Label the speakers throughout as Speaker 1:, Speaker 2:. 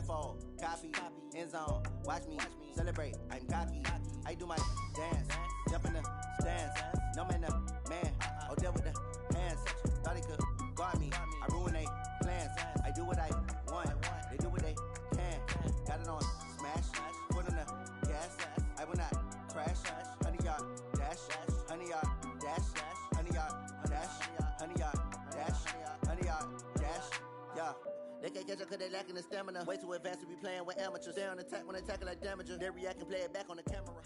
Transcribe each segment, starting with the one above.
Speaker 1: tenfold, copy, end zone. Watch me celebrate. I'm cocky. I do my dance, jump in the stands. No man, man. Oh, there with the hands. Thought he could guard me. I ruin they plans. I do what I want. They do what they can. Got it on smash. Put on the gas. I will not crash. 100-yard dash. 100-yard dash. 100-yard dash. 100-yard dash. 100-yard dash. Yeah. They can't catch up cause they lacking the stamina. Way too advanced to be playing with amateurs. Stay on attack when they tackle like damager. They react and play it back on the camera.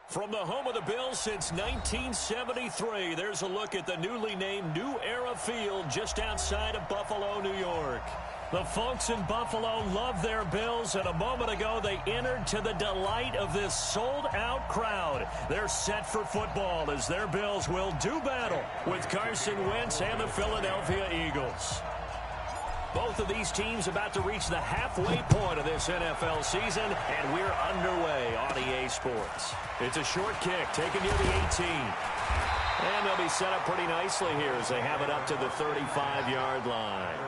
Speaker 2: From the home of the Bills since 1973, there's a look at the newly named New Era Field just outside of Buffalo, New York. The folks in Buffalo love their Bills, and a moment ago they entered to the delight of this sold-out crowd. They're set for football as their Bills will do battle with Carson Wentz and the Philadelphia Eagles. Both of these teams about to reach the halfway point of this NFL season, and we're underway on EA Sports. It's a short kick taken near the 18. And they'll be set up pretty nicely here as they have it up to the 35-yard line.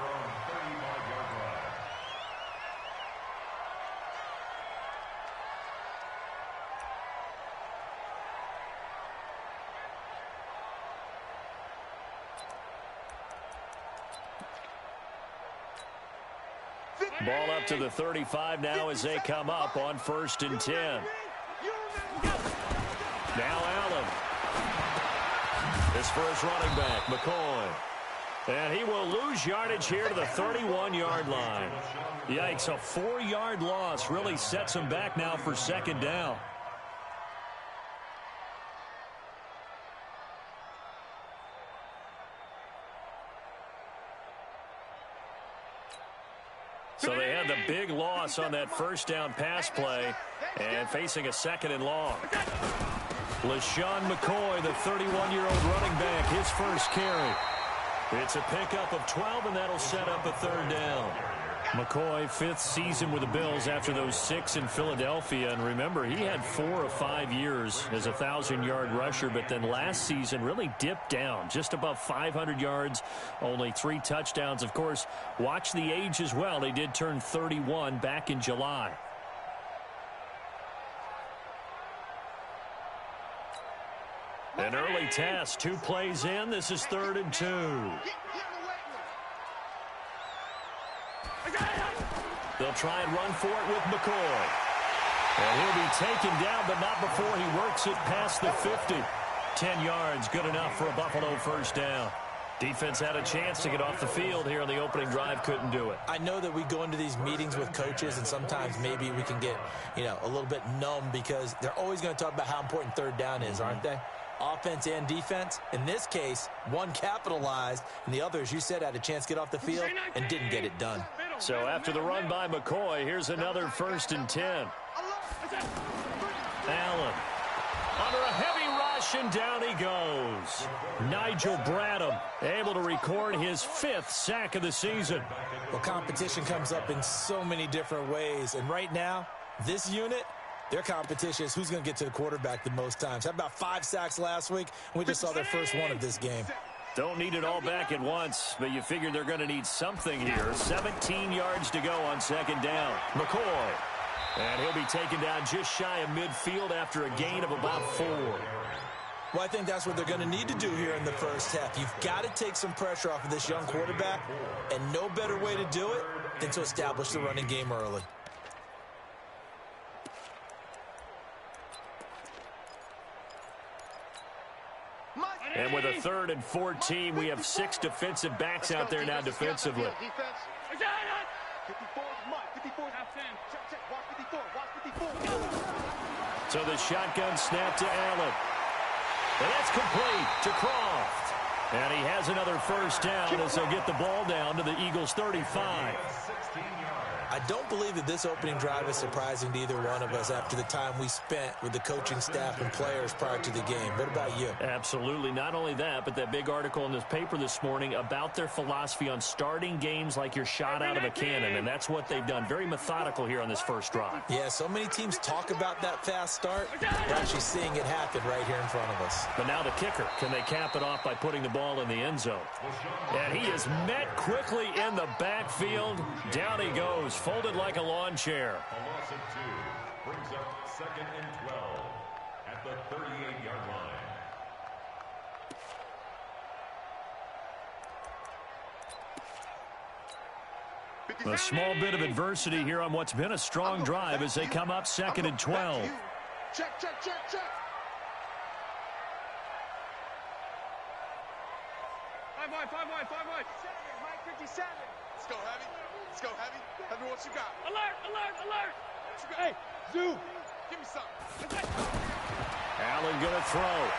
Speaker 2: Ball up to the 35 now as they come up on 1st and 10. Now Allen. This for his running back, McCoy. And he will lose yardage here to the 31-yard line. Yikes, a 4-yard loss really sets him back now for 2nd down. So they had the big loss on that 1st down pass play and facing a 2nd and long. LaShawn McCoy, the 31-year-old running back, his first carry. It's a pickup of 12, and that'll set up a 3rd down. McCoy, 5th season with the Bills after those 6 in Philadelphia. And remember, he had 4 of 5 years as a 1,000-yard rusher, but then last season really dipped down, just above 500 yards, only 3 touchdowns. Of course, watch the age as well. He did turn 31 back in July. An early test, 2 plays in. This is 3rd and 2. They'll try and run for it with McCoy. And he'll be taken down, but not before he works it past the 50. 10 yards, good enough for a Buffalo 1st down. Defense had a chance to get off the field here on the opening drive, couldn't do it.
Speaker 3: I know that we go into these meetings with coaches, and sometimes maybe we can get, a little bit numb because they're always going to talk about how important 3rd down is, aren't they? Offense and defense. In this case, one capitalized, and the other, as you said, had a chance to get off the field and didn't get it done.
Speaker 2: So after the run by McCoy, here's another 1st and 10. Allen under a heavy rush, and down he goes. Nigel Bradham able to record his 5th sack of the season.
Speaker 3: Well, competition comes up in so many different ways, and right now, this unit, their competition is who's going to get to the quarterback the most times. How about 5 sacks last week? We just saw their first one of this game.
Speaker 2: Don't need it all back at once, but you figure they're going to need something here. 17 yards to go on 2nd down. McCoy. And he'll be taken down just shy of midfield after a gain of about 4.
Speaker 3: Well, I think that's what they're going to need to do here in the first half. You've got to take some pressure off of this young quarterback, and no better way to do it than to establish the running game early.
Speaker 2: And with a 3rd and 14, we have 6 defensive backs out there now defensively. So the shotgun snap to Allen. And that's complete to Croft. And he has another 1st down as they'll get the ball down to the Eagles' 35.
Speaker 3: I don't believe that this opening drive is surprising to either one of us after the time we spent with the coaching staff and players prior to the game. What about you?
Speaker 2: Absolutely. Not only that, but that big article in this paper this morning about their philosophy on starting games like you're shot out of a cannon, and that's what they've done. Very methodical here on this first drive.
Speaker 3: Yeah, so many teams talk about that fast start. We're actually seeing it happen right here in front of us.
Speaker 2: But now the kicker. Can they cap it off by putting the ball in the end zone? And he is met quickly in the backfield. Down he goes, folded like a lawn chair.
Speaker 4: A loss of 2 brings up 2nd and 12 at the 38-yard line.
Speaker 2: A small bit of adversity here on what's been a strong drive as they come up 2nd and 12.
Speaker 5: Check. 5 wide. Mike 57. Let's go heavy. Tell me what you got. Alert. Hey, Zoo. Give me something.
Speaker 2: Allen going to throw.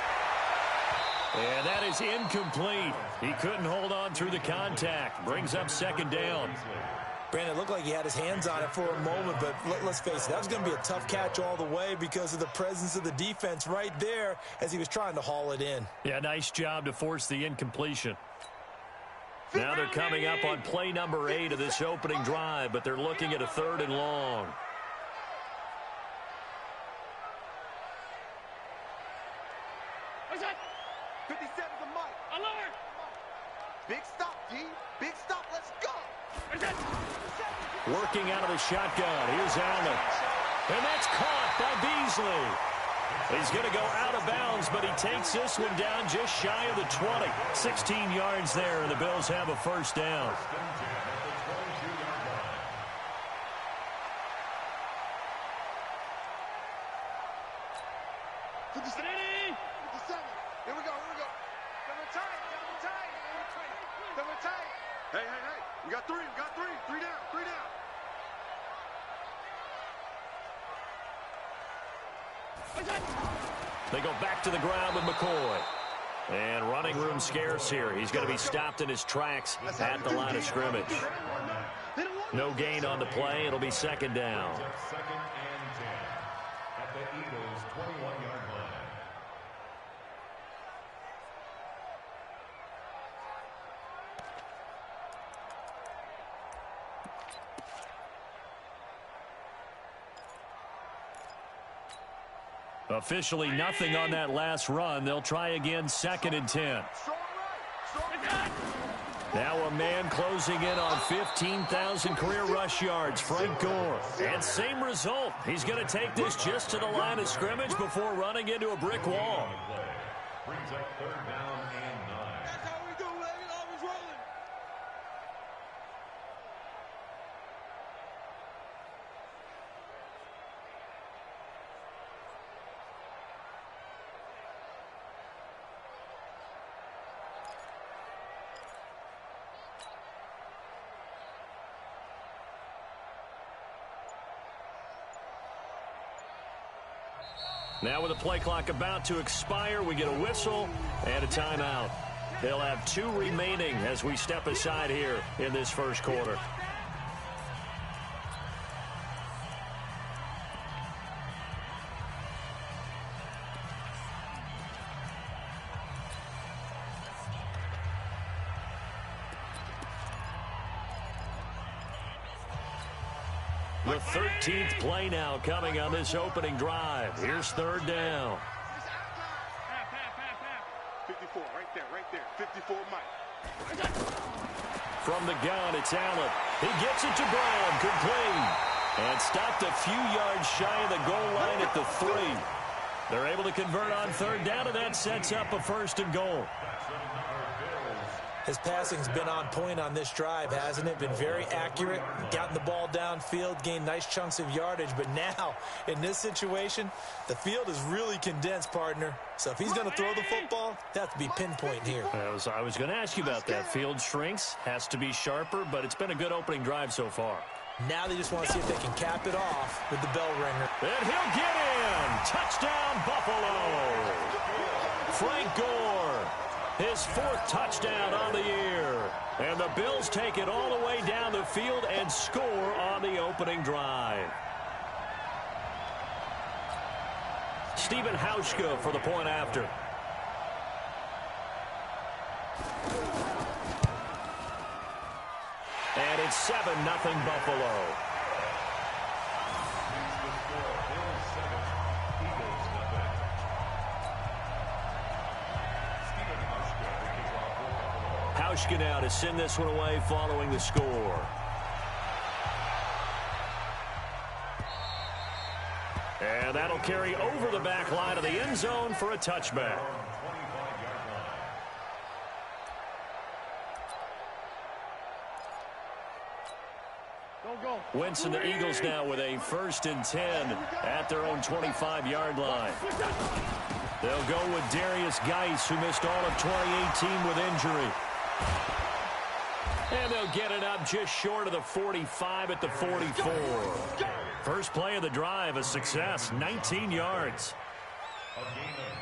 Speaker 2: And that is incomplete. He couldn't hold on through the contact. Brings up 2nd down.
Speaker 3: Brandon, it looked like he had his hands on it for a moment, but let's face it, that was going to be a tough catch all the way because of the presence of the defense right there as he was trying to haul it in.
Speaker 2: Yeah, nice job to force the incompletion. Now they're coming up on play number 8 of this opening drive, but they're looking at a 3rd and long.
Speaker 5: What's that? 57's a Mike. Alert! Big stop, D. Big stop. Let's go. What's that?
Speaker 2: Working out of the shotgun. Here's Allen. And that's caught by Beasley. He's going to go out of bounds, but he takes this one down just shy of the 20. 16 yards there, and the Bills have a 1st down.
Speaker 5: Here we go. Double tight. Hey. We got 3. 3 down.
Speaker 2: They go back to the ground with McCoy. And running room scarce here. He's going to be stopped in his tracks at the line of scrimmage. No gain on the play. It'll be 2nd down.
Speaker 4: 2nd and 10 at the Eagles' 21-yard line.
Speaker 2: Officially nothing on that last run. They'll try again 2nd and 10. Now a man closing in on 15,000 career rush yards, Frank Gore. And same result. He's going to take this just to the line of scrimmage before running into a brick wall.
Speaker 4: Brings up 3rd down and 9.
Speaker 5: That's how we do it. Always rolling.
Speaker 2: Now with the play clock about to expire, we get a whistle and a timeout. They'll have 2 remaining as we step aside here in this first quarter. The 13th play now coming on this opening drive. Here's 3rd down.
Speaker 5: 54, right there. 54, Mike.
Speaker 2: From the gun, it's Allen. He gets it to Brown, complete. And stopped a few yards shy of the goal line at the 3. They're able to convert on 3rd down, and that sets up a 1st and goal.
Speaker 3: His passing's been on point on this drive, hasn't it? Been very accurate, gotten the ball downfield, gained nice chunks of yardage. But now, in this situation, the field is really condensed, partner. So if he's going to throw the football, that has to be pinpoint here.
Speaker 2: I was going to ask you about that. Field shrinks, has to be sharper, but it's been a good opening drive so far.
Speaker 3: Now they just want to see if they can cap it off with the bell ringer.
Speaker 2: And he'll get in. Touchdown, Buffalo. Frank Gore. His 4th touchdown on the year. And the Bills take it all the way down the field and score on the opening drive. Stephen Hauschka for the point after. And it's 7-0 Buffalo. Hauschka now to send this one away following the score. And that'll carry over the back line of the end zone for a touchback. Wentz and the Eagles now with a 1st and 10 at their own 25-yard line. They'll go with Darius Geis, who missed all of 2018 with injury. And they'll get it up just short of the 45 at the 44. First play of the drive, a success, 19 yards.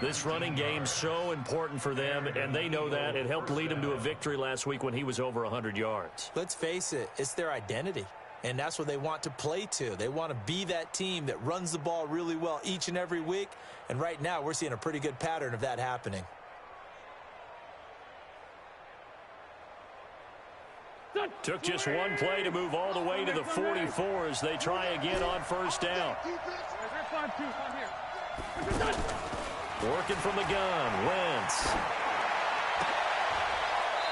Speaker 2: This running game so important for them, and they know that. It helped lead them to a victory last week when he was over 100 yards.
Speaker 3: Let's face it, it's their identity, and that's what they want to play to. They want to be that team that runs the ball really well each and every week, and right now we're seeing a pretty good pattern of that happening.
Speaker 2: Took just one play to move all the way to the 44 as they try again on 1st down. Working from the gun, Wentz.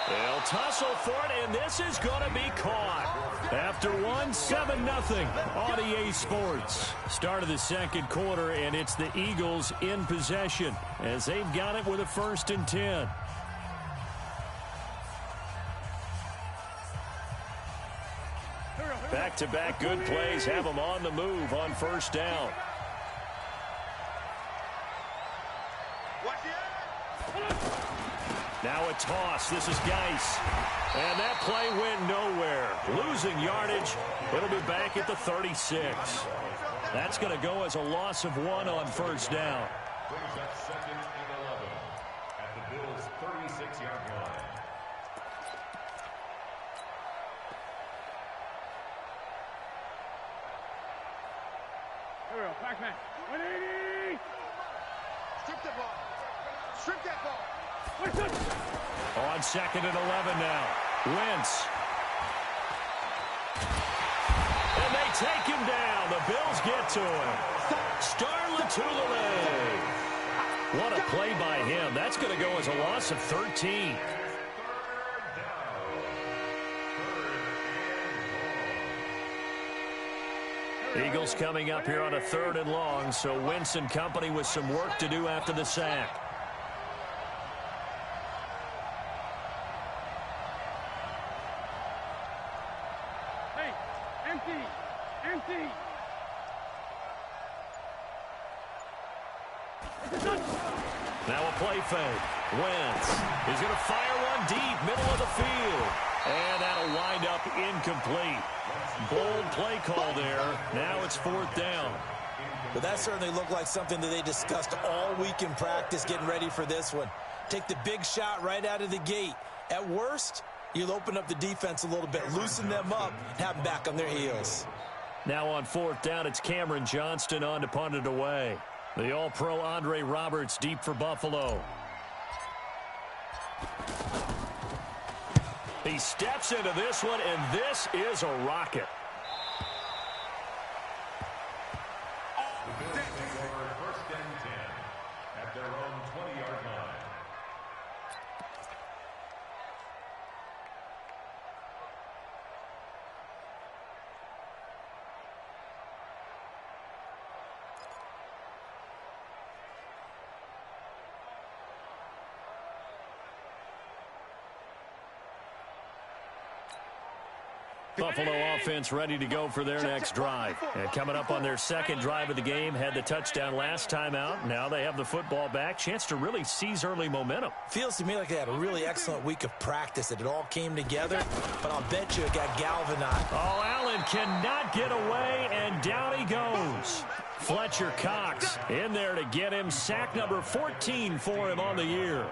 Speaker 2: They'll tussle for it, and this is going to be caught. After one, 7-0 on EA Sports. Start of the 2nd quarter, and it's the Eagles in possession as they've got it with a 1st and 10. Back-to-back good plays have them on the move on 1st down. Now a toss. This is Geis. And that play went nowhere. Losing yardage. It'll be back at the 36. That's going to go as a loss of 1 on 1st down.
Speaker 4: Brings up 2nd and 11 at the Bills' 36-yard line.
Speaker 5: Here we go. Back man. 180. Strip the ball. Strip that ball.
Speaker 2: On 2nd and 11 now. Wentz. And they take him down. The Bills get to him. Starlatulele. What a play by him. That's going to go as a loss of 13. Eagles coming up here on a 3rd and long, so Wentz and company with some work to do after the sack.
Speaker 5: Hey, empty.
Speaker 2: Now a play fake. Wentz is going to fire one deep, middle of the field. And that'll wind up incomplete. Bold play call there. Now it's 4th down.
Speaker 3: But that certainly looked like something that they discussed all week in practice getting ready for this one. Take the big shot right out of the gate. At worst, you'll open up the defense a little bit, loosen them up, and have them back on their heels.
Speaker 2: Now on 4th down, it's Cameron Johnston on to punt it away. The All-Pro Andre Roberts deep for Buffalo. He steps into this one, and this is a rocket.
Speaker 4: First and 10 at their own 20-yard line.
Speaker 2: Buffalo offense ready to go for their next drive. And coming up on their 2nd drive of the game, had the touchdown last time out. Now they have the football back. Chance to really seize early momentum.
Speaker 3: Feels to me like they had a really excellent week of practice, that it all came together, but I'll bet you it got galvanized.
Speaker 2: Oh, Allen cannot get away, and down he goes. Fletcher Cox in there to get him. Sack number 14 for him on the year.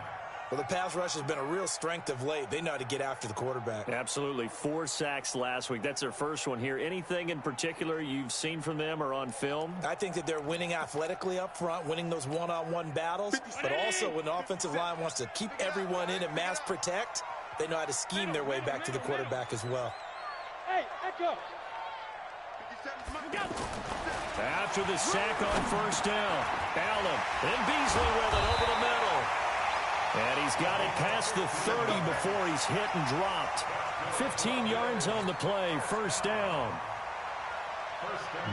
Speaker 3: Well, the pass rush has been a real strength of late. They know how to get after the quarterback.
Speaker 2: Absolutely. 4 sacks last week. That's their first one here. Anything in particular you've seen from them or on film?
Speaker 3: I think that they're winning athletically up front, winning those one-on-one battles, but also when the offensive line wants to keep everyone in and mass protect, they know how to scheme their way back to the quarterback as well.
Speaker 5: Hey, echo.
Speaker 2: After the sack on first down, Allen and Beasley with it over the middle. And he's got it past the 30 before he's hit and dropped. 15 yards on the play, first down.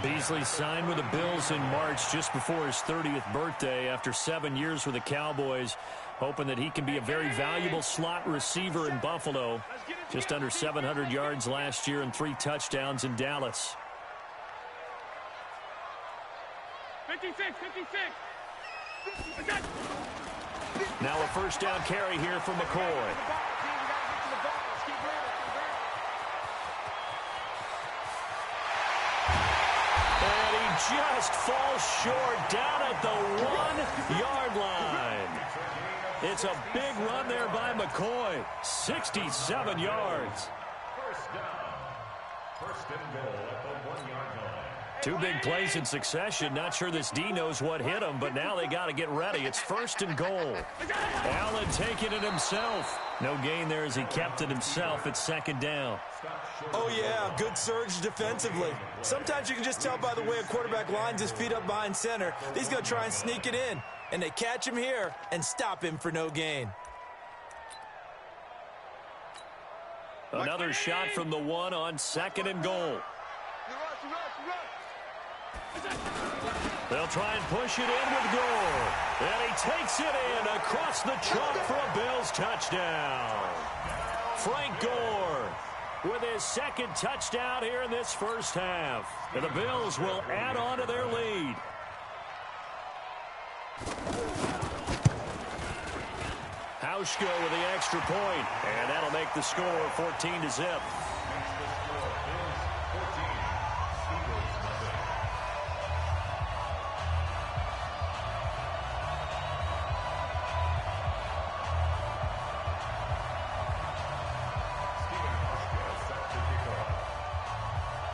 Speaker 2: Beasley signed with the Bills in March just before his 30th birthday after 7 years with the Cowboys, hoping that he can be a very valuable slot receiver in Buffalo. Just under 700 yards last year and 3 touchdowns in Dallas.
Speaker 5: 56.
Speaker 2: Now a first down carry here for McCoy. And he just falls short down at the 1-yard line. It's a big run there by McCoy. 67 yards.
Speaker 4: First and goal at the 1-yard line.
Speaker 2: 2 big plays in succession. Not sure this D knows what hit him, but now they got to get ready. It's first and goal. Allen taking it himself. No gain there as he kept it himself at second down.
Speaker 3: Oh, yeah, good surge defensively. Sometimes you can just tell by the way a quarterback lines his feet up behind center. He's going to try and sneak it in, and they catch him here and stop him for no gain.
Speaker 2: Another shot from the 1 on second and goal. They'll try and push it in with Gore. And he takes it in across the chalk for a Bills touchdown. Frank Gore with his second touchdown here in this first half. And the Bills will add on to their lead. Hauschko with the extra point. And that'll make the score 14-0.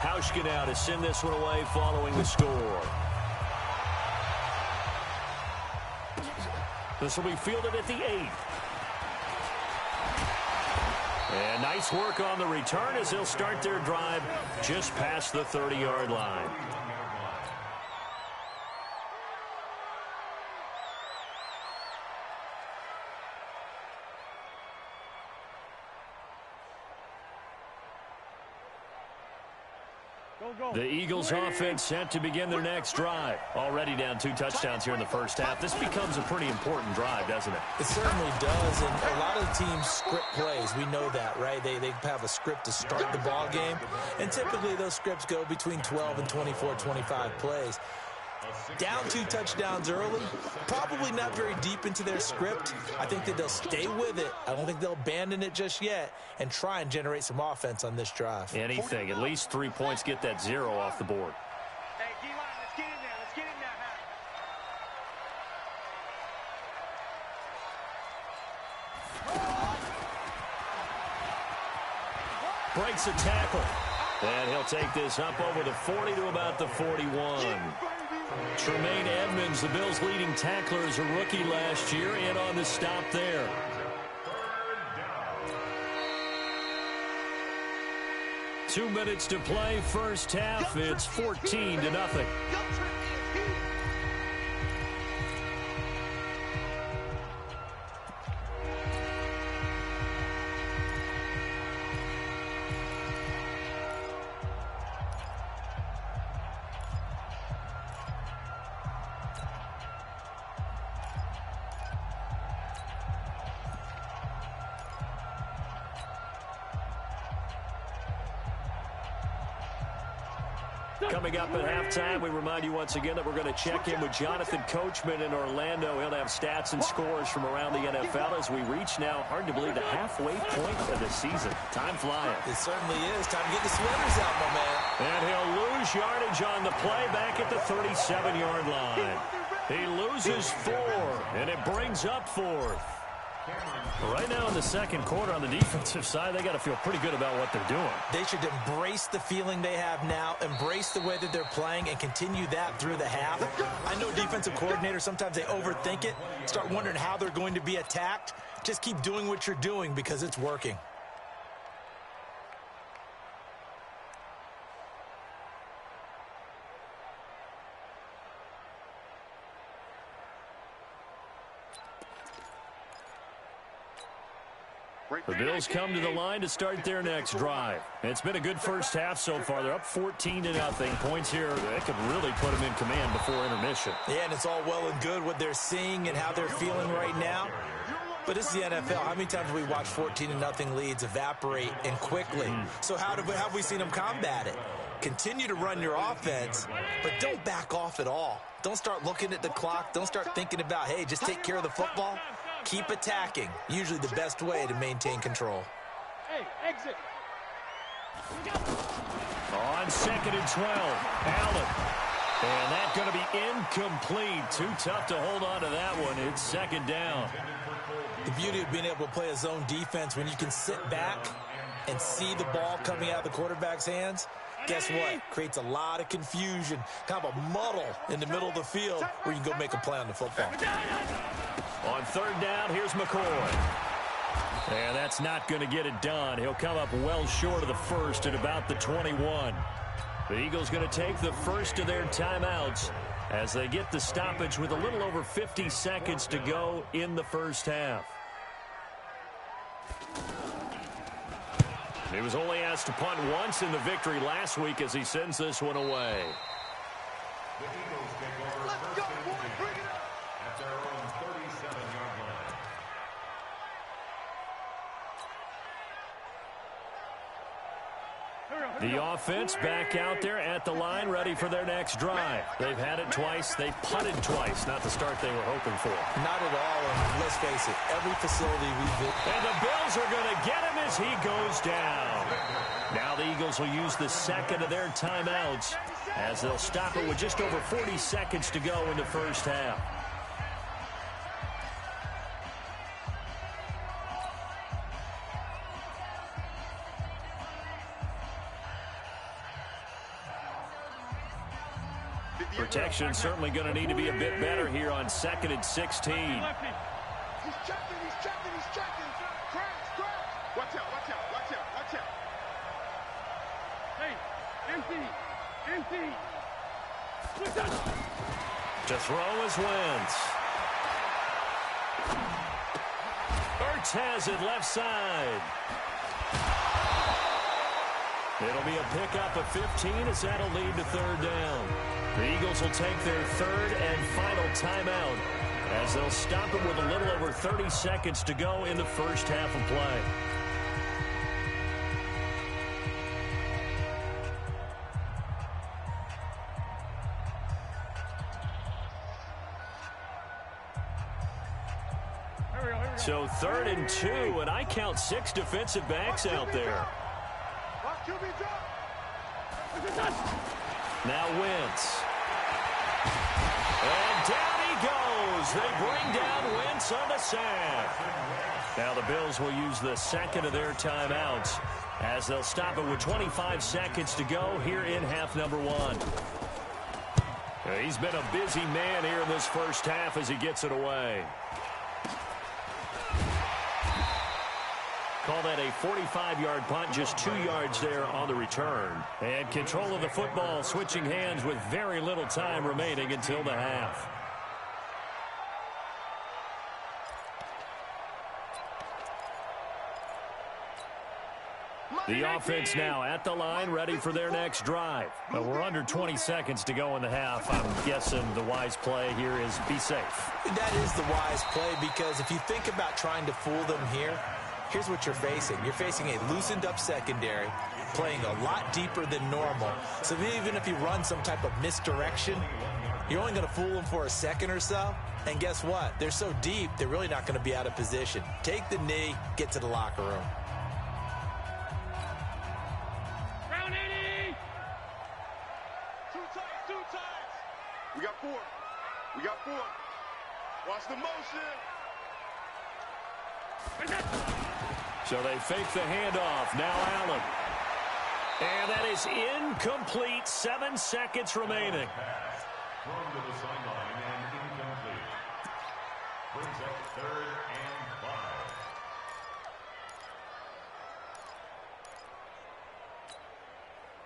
Speaker 2: Hauschka now to send this one away following the score. This will be fielded at the 8. And nice work on the return as they'll start their drive just past the 30-yard line. The Eagles offense set to begin their next drive. Already down 2 touchdowns here in the first half. This becomes a pretty important drive, doesn't it?
Speaker 3: It certainly does, and a lot of the teams script plays. We know that, right? They have a script to start the ball game, and typically those scripts go between 12 and 24, 25 plays. Down 2 touchdowns early, probably not very deep into their script. I think that they'll stay with it. I don't think they'll abandon it just yet and try and generate some offense on this drive.
Speaker 2: Anything, at least 3 points, get that 0 off the board.
Speaker 5: Hey, D-line, let's get in there. Let's get in there.
Speaker 2: Breaks a tackle. And he'll take this up over the 40 to about the 41. Tremaine Edmonds, the Bills' leading tackler, is a rookie last year, in on the stop there. Two minutes to play, first half. It's 14-0. Coming up at halftime, we remind you once again that we're going to check in with Jonathan Coachman in Orlando. He'll have stats and scores from around the NFL as we reach now, hard to believe, the halfway point of the season. Time flying.
Speaker 3: It certainly is. Time to get the sweaters out, my man.
Speaker 2: And he'll lose yardage on the play back at the 37-yard line. He loses 4, and it brings up 4th. Right now in the second quarter on the defensive side, they got to feel pretty good about what they're doing.
Speaker 3: They should embrace the feeling they have now, embrace the way that they're playing, and continue that through the half. I know defensive coordinators, sometimes they overthink it, start wondering how they're going to be attacked. Just keep doing what you're doing because it's working.
Speaker 2: The Bills come to the line to start their next drive. It's been a good first half so far. They're up 14-0. Points here that could really put them in command before intermission.
Speaker 3: Yeah, and it's all well and good what they're seeing and how they're feeling right now. But this is the NFL. How many times have we watched 14-0 leads evaporate and quickly? So how have we seen them combat it? Continue to run your offense, but don't back off at all. Don't start looking at the clock. Don't start thinking about, hey, just take care of the football. Keep attacking. Usually the best way to maintain control.
Speaker 5: Hey, exit.
Speaker 2: On 2nd and 12, Allen. And that's going to be incomplete. Too tough to hold on to that one. It's second down.
Speaker 3: The beauty of being able to play a zone defense when you can sit back and see the ball coming out of the quarterback's hands, guess what? Creates a lot of confusion, kind of a muddle in the middle of the field where you can go make a play on the football.
Speaker 2: On 3rd down, here's McCoy. And that's not going to get it done. He'll come up well short of the first at about the 21. The Eagles going to take the first of their timeouts as they get the stoppage with a little over 50 seconds to go in the first half. He was only asked to punt once in the victory last week as he sends this one away.
Speaker 4: The Eagles take over first and 10 at their own 37-yard line.
Speaker 2: The offense back out there at the line, ready for their next drive. They've had it twice. They've punted twice. Not the start they were hoping for.
Speaker 3: Not at all. And let's face it, every facility we've been.
Speaker 2: And the Bills are going to get him as he goes down. Now the Eagles will use the second of their timeouts as they'll stop it with just over 40 seconds to go in the first half. Protection certainly going to need to be a bit better here on 2nd and 16.
Speaker 5: He's checking. Crash. Watch out. Hey, empty.
Speaker 2: To throw is Wentz. Ertz has it left side. It'll be a pickup of 15 as that'll lead to 3rd down. The Eagles will take their 3rd and final timeout as they'll stop it with a little over 30 seconds to go in the first half of play. So 3rd and 2, and I count 6 defensive backs out there. Now Wentz. And down he goes. They bring down Wentz on the sack. Now the Bills will use the second of their timeouts as they'll stop it with 25 seconds to go here in half number 1. He's been a busy man here in this first half as he gets it away. Call that a 45-yard punt, just 2 yards there on the return. And control of the football, switching hands with very little time remaining until the half. The offense now at the line, ready for their next drive. But we're under 20 seconds to go in the half. I'm guessing the wise play here is be safe.
Speaker 3: That is the wise play because if you think about trying to fool them here, here's what you're facing. You're facing a loosened-up secondary, playing a lot deeper than normal. So even if you run some type of misdirection, you're only going to fool them for a second or so. And guess what? They're so deep, they're really not going to be out of position. Take the knee, get to the locker room.
Speaker 5: Round 80! Two times. We got four. Watch the motion.
Speaker 2: So they fake the handoff. Now Allen. And that is incomplete. 7 seconds remaining.
Speaker 4: Thrown to the sideline and incomplete. Brings up 3rd and 5.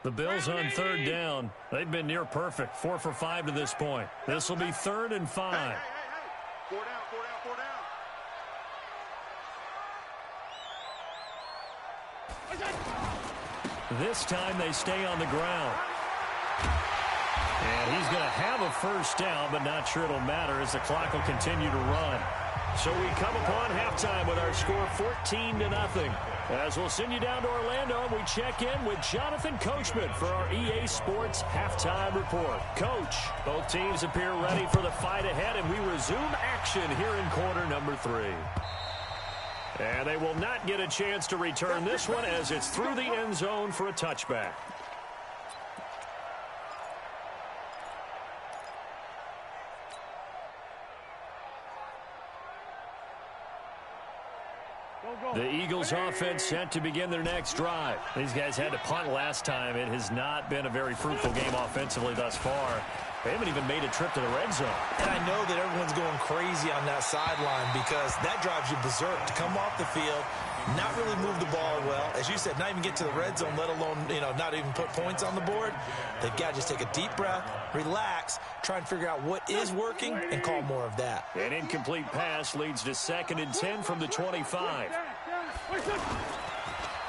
Speaker 2: The Bills on 3rd down. They've been near perfect. 4 for 5 to this point. This will be 3rd and 5.
Speaker 5: Hey. 4 down, 4 down, 4 down.
Speaker 2: This time they stay on the ground. And he's going to have a first down, but not sure it'll matter as the clock will continue to run. So we come upon halftime with our score 14-0. As we'll send you down to Orlando, we check in with Jonathan Coachman for our EA Sports Halftime Report. Coach, both teams appear ready for the fight ahead, and we resume action here in quarter number 3. And they will not get a chance to return this one as it's through the end zone for a touchback. The Eagles offense set to begin their next drive. These guys had to punt last time. It has not been a very fruitful game offensively thus far. They haven't even made a trip to the red zone.
Speaker 3: And I know that everyone's going crazy on that sideline because that drives you berserk to come off the field, not really move the ball well. As you said, not even get to the red zone, let alone, not even put points on the board. They've got to just take a deep breath, relax, try and figure out what is working, and call more of that.
Speaker 2: An incomplete pass leads to 2nd and 10 from the 25.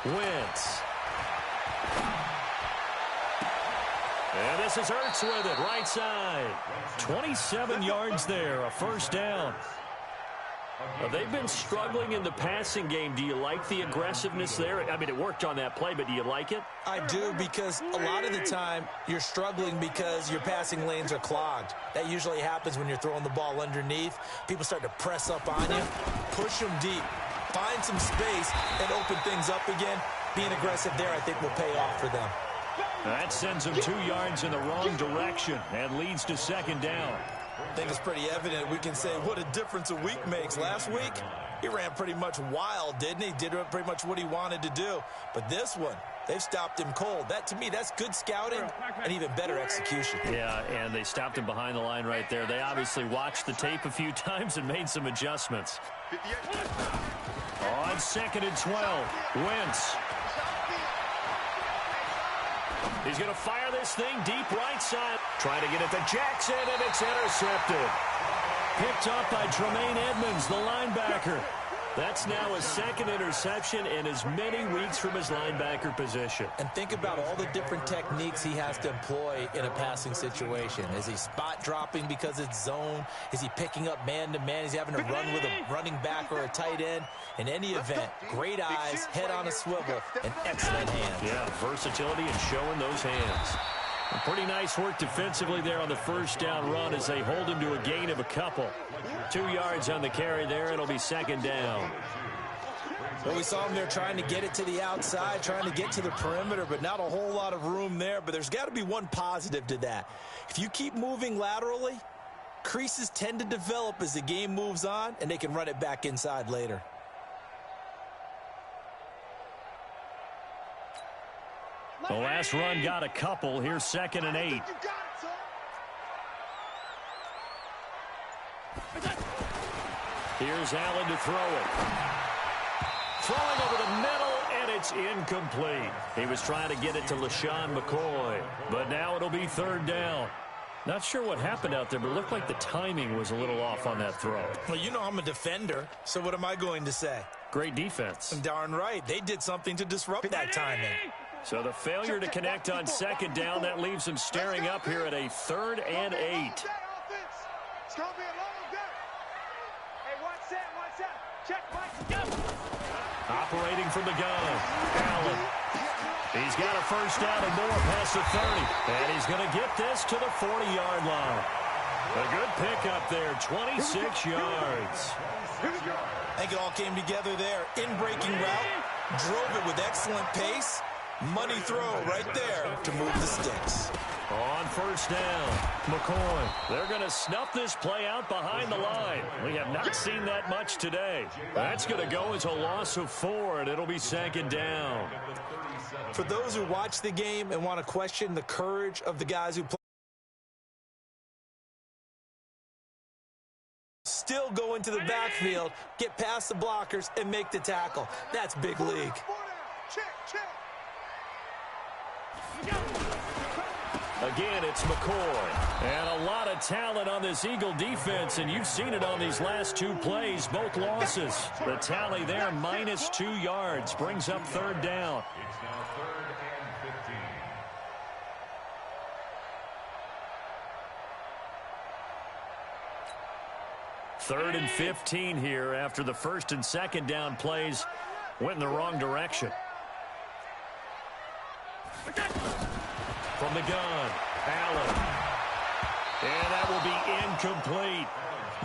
Speaker 2: Wentz. And this is Ertz with it, right side. 27 yards there, a first down. They've been struggling in the passing game. Do you like the aggressiveness there? I mean, it worked on that play, but do you like it?
Speaker 3: I do, because a lot of the time you're struggling because your passing lanes are clogged. That usually happens when you're throwing the ball underneath. People start to press up on you, push them deep, find some space, and open things up again. Being aggressive there, I think, will pay off for them.
Speaker 2: That sends them 2 yards in the wrong direction and leads to 2nd down.
Speaker 3: I think it's pretty evident. We can say what a difference a week makes. Last week, he ran pretty much wild, didn't he? Did pretty much what he wanted to do. But this one, they've stopped him cold. That, to me, that's good scouting and even better execution.
Speaker 2: Yeah, and they stopped him behind the line right there. They obviously watched the tape a few times and made some adjustments. On 2nd and 12, Wentz. He's going to fire this thing deep right side. Trying to get it to Jackson, and it's intercepted. Picked up by Tremaine Edmonds, the linebacker. That's now his 2nd interception in as many weeks from his linebacker position.
Speaker 3: And think about all the different techniques he has to employ in a passing situation. Is he spot dropping because it's zone? Is he picking up man-to-man? Is he having to run with a running back or a tight end? In any event, great eyes, head on a swivel, and excellent hands.
Speaker 2: Yeah, versatility and showing those hands. Pretty nice work defensively there on the first down run as they hold him to a gain of a couple. 2 yards on the carry there. It'll be 2nd down.
Speaker 3: Well, we saw him there trying to get it to the outside, trying to get to the perimeter, but not a whole lot of room there. But there's got to be one positive to that. If you keep moving laterally, creases tend to develop as the game moves on, and they can run it back inside later.
Speaker 2: The last run got a couple. Here's 2nd and 8. Here's Allen to throw it. Throwing over the middle, and it's incomplete. He was trying to get it to LaShawn McCoy, but now it'll be 3rd down. Not sure what happened out there, but it looked like the timing was a little off on that throw.
Speaker 3: Well, you know I'm a defender, so what am I going to say?
Speaker 2: Great defense.
Speaker 3: Darn right. They did something to disrupt that timing.
Speaker 2: So the failure to connect on 2nd down, that leaves them staring up here at a 3rd and 8.
Speaker 5: It's going to be a long day. Hey, watch that. Check, Mike.
Speaker 2: Operating from the gun, Allen. He's got a first down and more past the 30. And he's going to get this to the 40-yard line. A good pickup there, 26 yards.
Speaker 3: I think it all came together there. In-breaking route, drove it with excellent pace, Money throw right there to move the sticks.
Speaker 2: On first down, McCoy. They're going to snuff this play out behind the line. We have not seen that much today. That's going to go as a loss of 4, and it'll be second down.
Speaker 3: For those who watch the game and want to question the courage of the guys who play, still go into the backfield, get past the blockers, and make the tackle. That's big league.
Speaker 2: Again, it's McCoy. And a lot of talent on this Eagle defense, and you've seen it on these last 2 plays, both losses. The tally there, minus 2 yards, brings up third down.
Speaker 4: It's now 3rd and 15.
Speaker 2: Third and 15 here after the first and second down plays went in the wrong direction. From the gun, Allen. And that will be incomplete.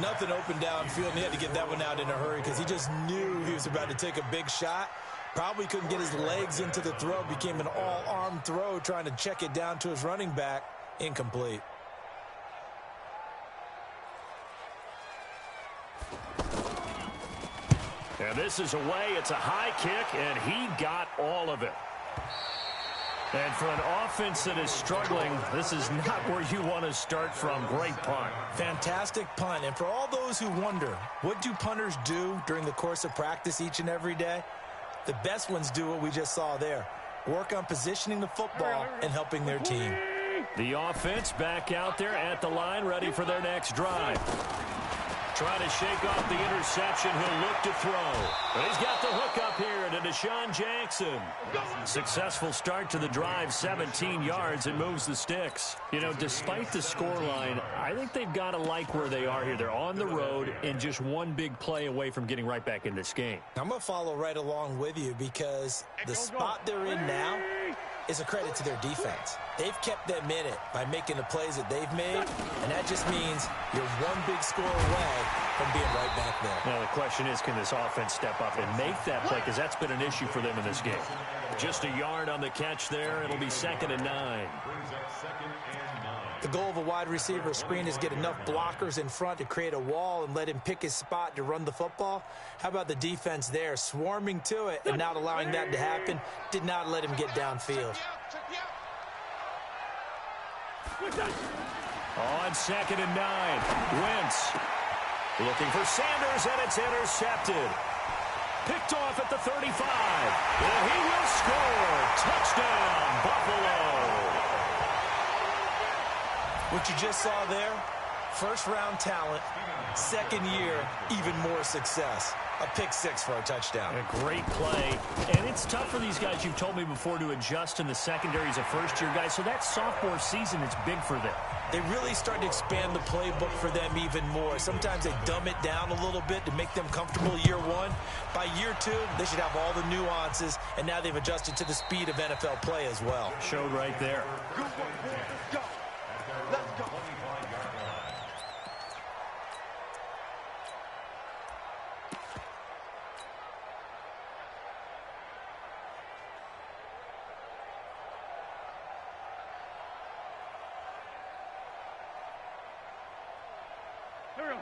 Speaker 3: Nothing open downfield, and he had to get that one out in a hurry because he just knew he was about to take a big shot. Probably couldn't get his legs into the throw. Became an all-arm throw trying to check it down to his running back. Incomplete.
Speaker 2: And this is away. It's a high kick, and he got all of it. And for an offense that is struggling, this is not where you want to start from. Great punt.
Speaker 3: Fantastic punt. And for all those who wonder, what do punters do during the course of practice each and every day? The best ones do what we just saw there. Work on positioning the football and helping their team.
Speaker 2: The offense back out there at the line, ready for their next drive. Trying to shake off the interception. He'll look to throw. But he's got the hook up here to Deshaun Jackson. Successful start to the drive, 17 yards, and moves the sticks. You know, despite the scoreline, I think they've got to like where they are here. They're on the road and just one big play away from getting right back in this game.
Speaker 3: I'm going to follow right along with you because the spot they're in now is a credit to their defense. They've kept them in it by making the plays that they've made, and that just means you're one big score away from being right back there.
Speaker 2: Now, the question is, can this offense step up and make that play? Because that's been an issue for them in this game. Just a yard on the catch there. It'll be 2nd and 9.
Speaker 3: The goal of a wide receiver screen is get enough blockers in front to create a wall and let him pick his spot to run the football. How about the defense there, swarming to it and not allowing that to happen? Did not let him get downfield.
Speaker 2: On 2nd and 9, Wentz looking for Sanders, and it's intercepted. Picked off at the 35, and he will score. Touchdown, Buffalo.
Speaker 3: What you just saw there, first-round talent, second year, even more success. A pick 6 for a touchdown.
Speaker 2: A great play. And it's tough for these guys, you've told me before, to adjust in the secondary as a first-year guy. So that sophomore season, it's big for them.
Speaker 3: They really start to expand the playbook for them even more. Sometimes they dumb it down a little bit to make them comfortable year 1. By year 2, they should have all the nuances, and now they've adjusted to the speed of NFL play as well.
Speaker 2: Showed right there.
Speaker 5: Go. Let's go.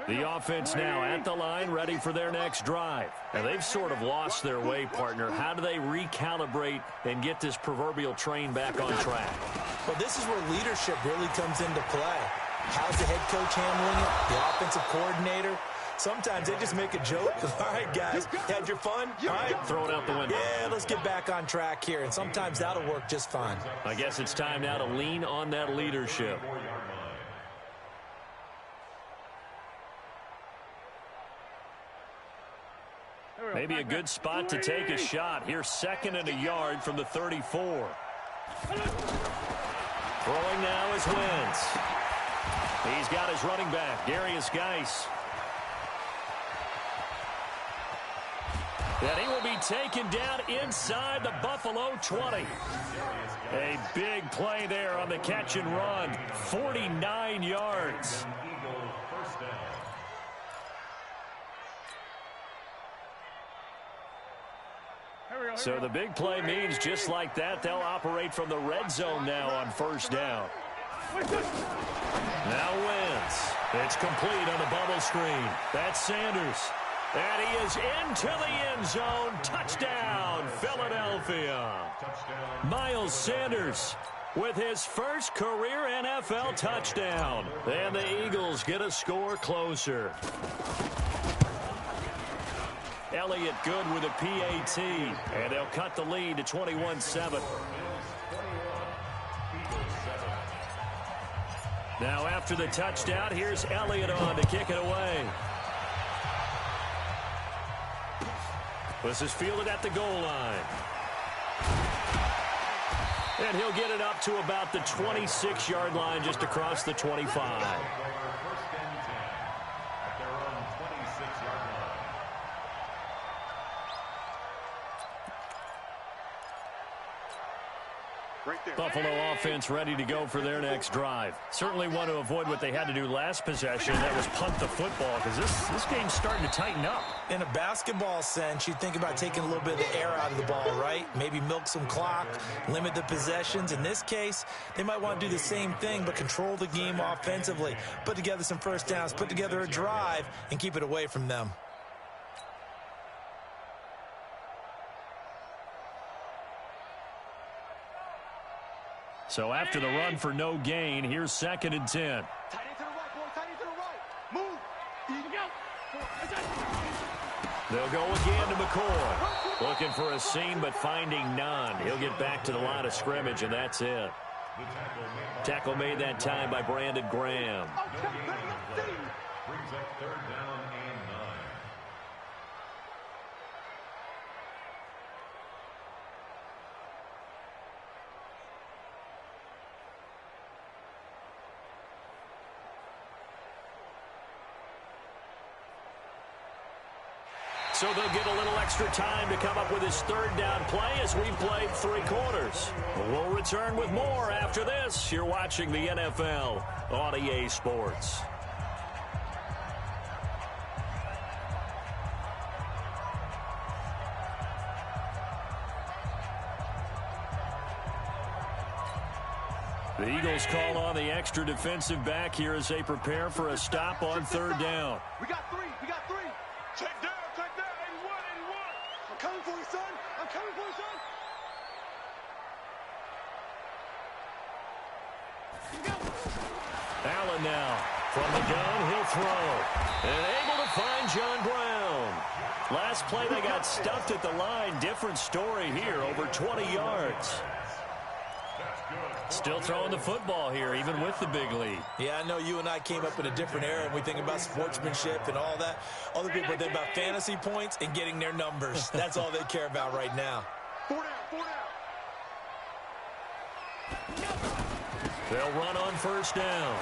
Speaker 2: The offense now at the line, ready for their next drive. Now, they've sort of lost their way, partner. How do they recalibrate and get this proverbial train back on track?
Speaker 3: Well, this is where leadership really comes into play. How's the head coach handling it? The offensive coordinator? Sometimes they just make a joke. All right, guys, had your fun? All right.
Speaker 2: Throw it out the window.
Speaker 3: Yeah, let's get back on track here. And sometimes that'll work just fine.
Speaker 2: I guess it's time now to lean on that leadership. Maybe a good spot to take a shot. Here's 2nd and a yard from the 34. Throwing now is Wentz. He's got his running back, Darius Geis. And he will be taken down inside the Buffalo 20. A big play there on the catch and run. 49 yards. So the big play means just like that, they'll operate from the red zone now on first down. Now Wentz. It's complete on the bubble screen. That's Sanders. And he is into the end zone. Touchdown, Philadelphia. Miles Sanders with his first career NFL touchdown. And the Eagles get a score closer. Elliott good with a PAT. And they'll cut the lead to 21-7. Now after the touchdown, here's Elliott on to kick it away. This is fielded at the goal line. And he'll get it up to about the 26-yard line, just across the 25. Buffalo offense ready to go for their next drive. Certainly want to avoid what they had to do last possession. That was punt the football, because this game's starting to tighten up.
Speaker 3: In a basketball sense, you think about taking a little bit of the air out of the ball, right? Maybe milk some clock, limit the possessions. In this case, they might want to do the same thing, but control the game offensively. Put together some first downs, put together a drive, and keep it away from them.
Speaker 2: So after the run for no gain, here's 2nd and 10.
Speaker 5: Tight end to the right, boy. Tight end to the right. Move.
Speaker 2: They'll go again to McCoy. Looking for a seam, but finding none. He'll get back to the line of scrimmage, and that's it. Tackle made that time by Brandon Graham.
Speaker 4: Brings up 3rd down and 9.
Speaker 2: So they'll get a little extra time to come up with his 3rd down play as we've played 3 quarters. We'll return with more after this. You're watching the NFL on EA Sports. The Eagles call on the extra defensive back here as they prepare for a stop on 3rd down.
Speaker 5: We got 3. We got 3. Check down. 81. I'm coming for you, son. I'm coming for you, son.
Speaker 2: Allen now from the gun. He'll throw. And able to find John Brown. Last play they got stuffed at the line. Different story here. Over 20 yards. Still throwing the football here, even with the big lead.
Speaker 3: Yeah, I know you and I came up in a different era, and we think about sportsmanship and all that. Other people think about fantasy points and getting their numbers. That's all they care about right now.
Speaker 5: 4 down.
Speaker 2: They'll run on 1st down.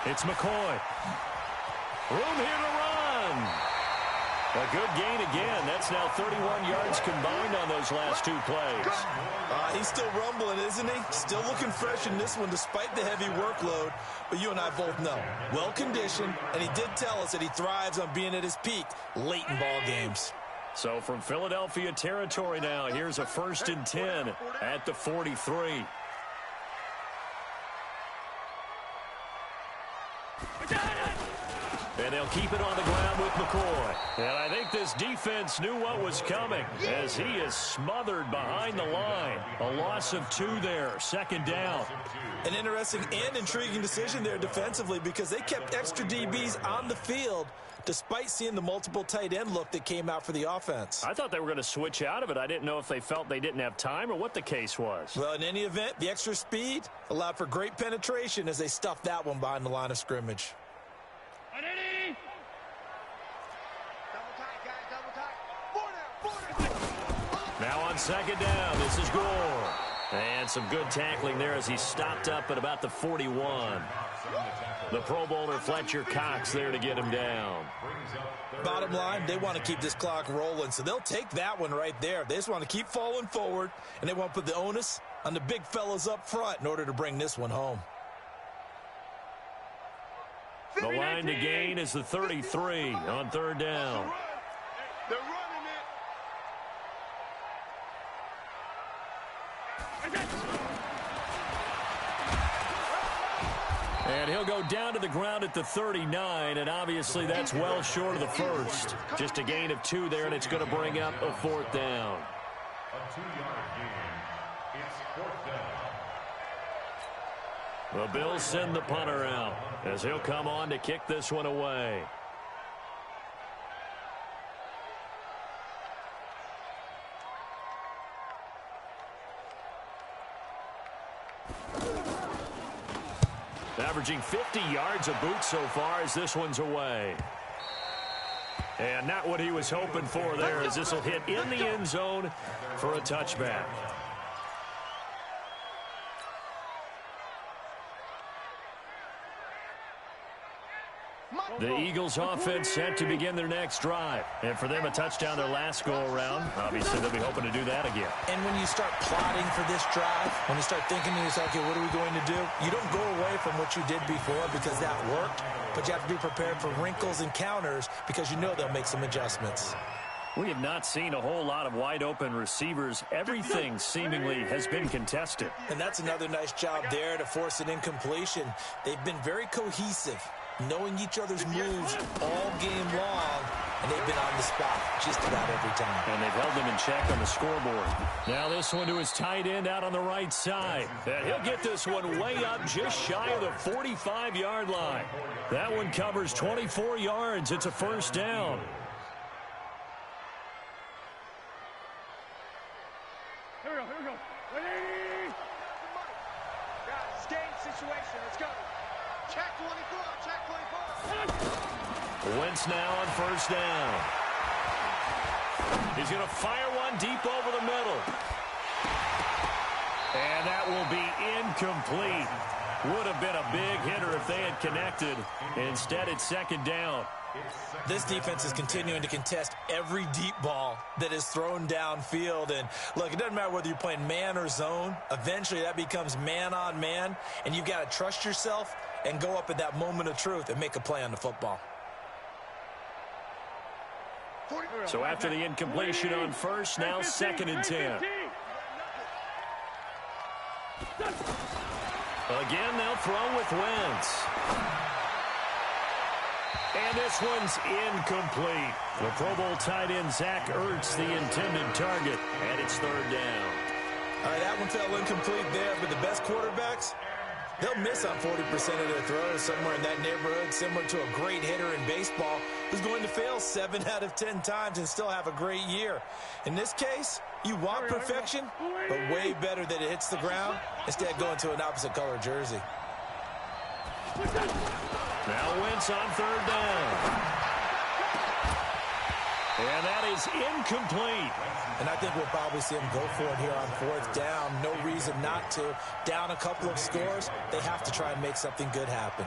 Speaker 2: It's McCoy. Room here to run. A good gain again. That's now 31 yards combined on those last 2 plays.
Speaker 3: He's still rumbling, isn't he? Still looking fresh in this one despite the heavy workload. But you and I both know, well-conditioned, and he did tell us that he thrives on being at his peak late in ball games.
Speaker 2: So from Philadelphia territory now, here's a 1st and 10 at the 43. And they'll keep it on the ground with McCoy. And I think this defense knew what was coming as he is smothered behind the line. A loss of 2 there, 2nd down.
Speaker 3: An interesting and intriguing decision there defensively because they kept extra DBs on the field despite seeing the multiple tight end look that came out for the offense.
Speaker 2: I thought they were going to switch out of it. I didn't know if they felt they didn't have time or what the case was.
Speaker 3: Well, in any event, the extra speed allowed for great penetration as they stuffed that one behind the line of scrimmage.
Speaker 2: Now on 2nd down, this is Gore. And some good tackling there as he stopped up at about the 41. The Pro Bowler Fletcher Cox there to get him down.
Speaker 3: Bottom line, they want to keep this clock rolling, so they'll take that one right there. They just want to keep falling forward, and they want to put the onus on the big fellas up front in order to bring this one home.
Speaker 2: The line to gain is the 33 on 3rd down.
Speaker 5: They're running it.
Speaker 2: And he'll go down to the ground at the 39, and obviously that's well short of the first. Just a gain of 2 there, and it's going to bring up a 4th down.
Speaker 4: A 2-yard gain. It's 4th down.
Speaker 2: The Bills send the punter out as he'll come on to kick this one away. Averaging 50 yards a boot so far as this one's away. And not what he was hoping for there, as this will hit in the end zone for a touchback. The Eagles offense set to begin their next drive. And for them, a touchdown their last go-around. Obviously, they'll be hoping to do that again.
Speaker 3: And when you start plotting for this drive, when you start thinking to yourself, okay, what are we going to do? You don't go away from what you did before because that worked, but you have to be prepared for wrinkles and counters because you know they'll make some adjustments.
Speaker 2: We have not seen a whole lot of wide-open receivers. Everything seemingly has been contested.
Speaker 3: And that's another nice job there to force an incompletion. They've been very cohesive, knowing each other's moves all game long, and they've been on the spot just about every time.
Speaker 2: And they've held them in check on the scoreboard. Now this one to his tight end out on the right side. And he'll get this one way up just shy of the 45-yard line. That one covers 24 yards. It's a 1st down.
Speaker 5: Here we go. Ready? Guys, game situation. Let's go. Check 24.
Speaker 2: Wentz now on 1st down. He's going to fire one deep over the middle. And that will be incomplete. Would have been a big hitter if they had connected. Instead, it's 2nd down.
Speaker 3: This defense is continuing to contest every deep ball that is thrown downfield. And, look, it doesn't matter whether you're playing man or zone. Eventually, that becomes man-on-man, and you've got to trust yourself and go up at that moment of truth and make a play on the football.
Speaker 2: So after the incompletion on 1st, now 2nd and 10. Again, they'll throw with Wentz. And this one's incomplete. The Pro Bowl tight end Zach Ertz, the intended target, and it's 3rd down.
Speaker 3: All right, that one fell incomplete there, but the best quarterbacks, they'll miss on 40% of their throws, somewhere in that neighborhood, similar to a great hitter in baseball who's going to fail 7 out of 10 times and still have a great year. In this case, you want perfection, but way better that it hits the ground instead of going to an opposite color jersey.
Speaker 2: Now Wentz on 3rd down. And that is incomplete.
Speaker 3: And I think we'll probably see him go for it here on 4th down. No reason not to. Down a couple of scores, they have to try and make something good happen.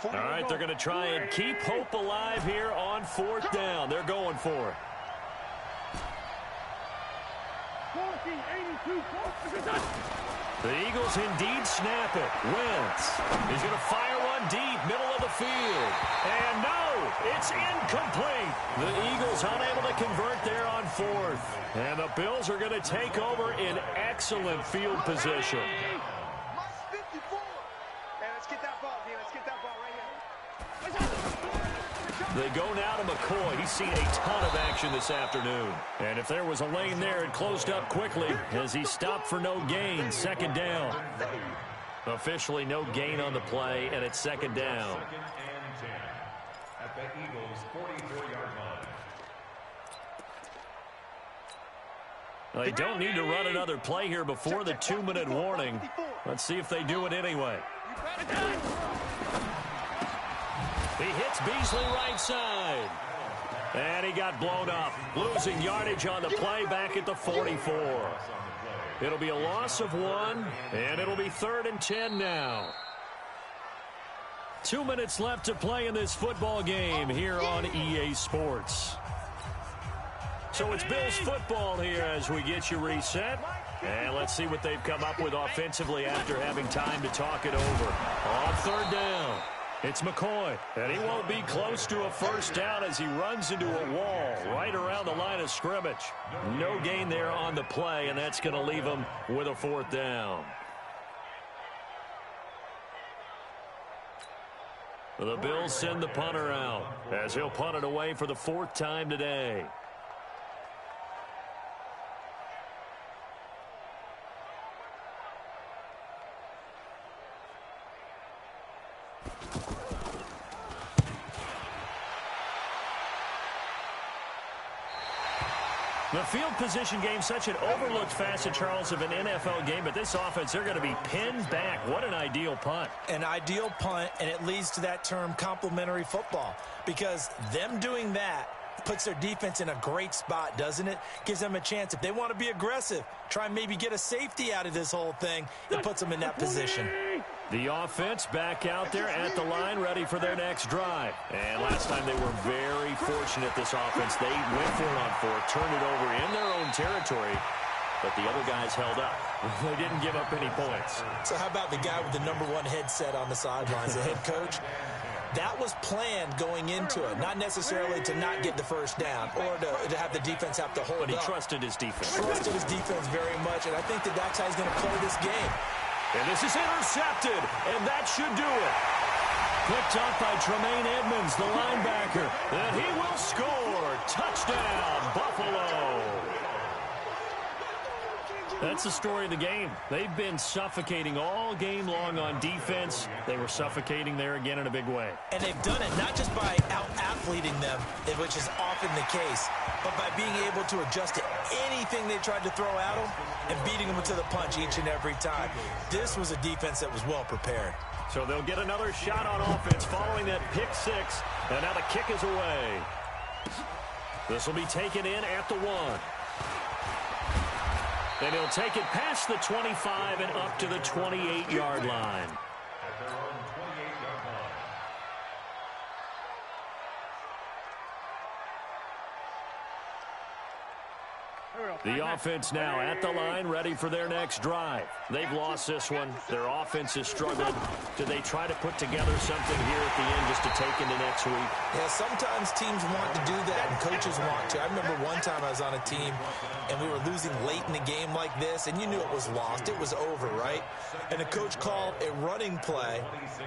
Speaker 2: All right, they're going to try and keep hope alive here on 4th down. They're going for it. The Eagles indeed snap it. Wentz. He's going to fire one deep, middle of the field. And no, it's incomplete. The Eagles unable to convert there on 4th. And the Bills are going to take over in excellent field position. They go now to McCoy. He's seen a ton of action this afternoon. And if there was a lane there, it closed up quickly as he stopped for no gain. 2nd down. Officially no gain on the play, and it's 2nd down.
Speaker 4: 2nd and 10 at the Eagles' 44-yard line.
Speaker 2: They don't need to run another play here before the 2-minute warning. Let's see if they do it anyway. He hits Beasley right side. And he got blown up. Losing yardage on the play back at the 44. It'll be a loss of 1, and it'll be 3rd and 10 now. 2 minutes left to play in this football game here on EA Sports. So it's Bills football here as we get you reset. And let's see what they've come up with offensively after having time to talk it over. On 3rd down. It's McCoy, and he won't be close to a first down as he runs into a wall right around the line of scrimmage. No gain there on the play, and that's going to leave him with a fourth down. The Bills send the punter out as he'll punt it away for the fourth time today. The field position game, such an overlooked facet, Charles, of an NFL game, but this offense, they're going to be pinned back. What an ideal punt.
Speaker 3: An ideal punt, and it leads to that term complementary football, because them doing that puts their defense in a great spot, doesn't it? Gives them a chance. If they want to be aggressive, try and maybe get a safety out of this whole thing, it puts them in that position.
Speaker 2: The offense back out there at the line, ready for their next drive. And last time they were very fortunate, this offense. They went for it on fourth, turned it over in their own territory, but the other guys held up. They didn't give up any points.
Speaker 3: So how about the guy with the #1 headset on the sidelines, the head coach? That was planned going into it, not necessarily to not get the first down or to have the defense have to hold up.
Speaker 2: But he trusted his defense.
Speaker 3: Trusted his defense very much, and I think that's how he's going to play this game.
Speaker 2: And this is intercepted, and that should do it. Picked up by Tremaine Edmonds, the linebacker, and he will score. Touchdown, Buffalo. That's the story of the game. They've been suffocating all game long on defense. They were suffocating there again in a big way.
Speaker 3: And they've done it not just by out-athleting them, which is often the case, but by being able to adjust to anything they tried to throw at them and beating them to the punch each and every time. This was a defense that was well prepared.
Speaker 2: So they'll get another shot on offense following that pick six, and now the kick is away. This will be taken in at the 1. And he'll take it past the 25 and up to the 28-yard line.
Speaker 4: At their own 28-yard line.
Speaker 2: The offense now at the line, ready for their next drive. They've lost this one. Their offense has struggled. Do they try to put together something here at the end just to take into next week?
Speaker 3: Yeah, sometimes teams want to do that and coaches want to. I remember one time I was on a team and we were losing late in the game like this, and you knew it was lost. It was over, right? And the coach called a running play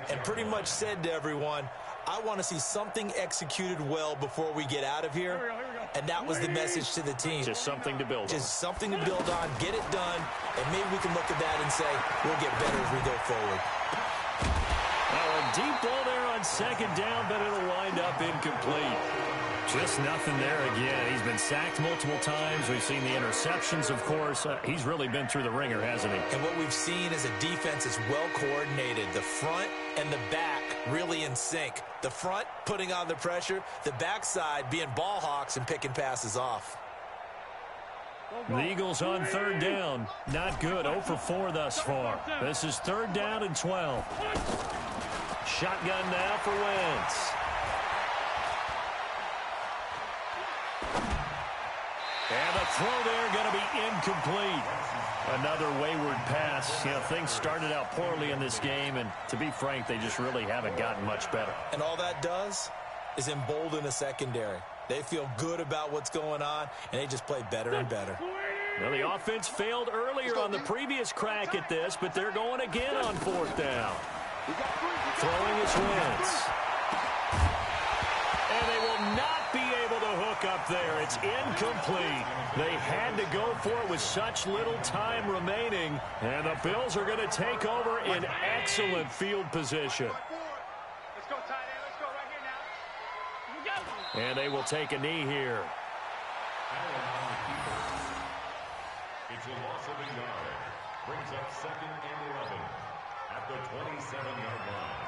Speaker 3: and pretty much said to everyone, I want to see something executed well before we get out of here. And that was the message to the team.
Speaker 2: Just something to build on.
Speaker 3: Just something to build on, get it done, and maybe we can look at that and say, we'll get better as we go forward.
Speaker 2: A deep ball there on second down, but it'll wind up incomplete. Just nothing there again. He's been sacked multiple times. We've seen the interceptions, of course. He's really been through the ringer, hasn't he?
Speaker 3: And what we've seen is a defense that's well coordinated. The front and the back really in sync. The front putting on the pressure, the backside being ball hawks and picking passes off.
Speaker 2: The Eagles on third down. Not good. 0 for 4 thus far. This is third down and 12. Shotgun now for Wentz. And the throw there going to be incomplete. Another wayward pass. You know, things started out poorly in this game, and to be frank, they just really haven't gotten much better.
Speaker 3: And all that does is embolden the secondary. They feel good about what's going on, and they just play better and better.
Speaker 2: Well, the offense failed earlier on the previous crack at this, but they're going again on fourth down. Throwing is Wentz. And they will not be able to hook up there. It's incomplete. They had to go for it with such little time remaining. And the Bills are going to take over in excellent field position.
Speaker 5: Let's go, tight end. Let's go right here now.
Speaker 2: And they will take a knee here.
Speaker 4: It's a loss of a yard. Brings up 2nd and 11 at the 27-yard line.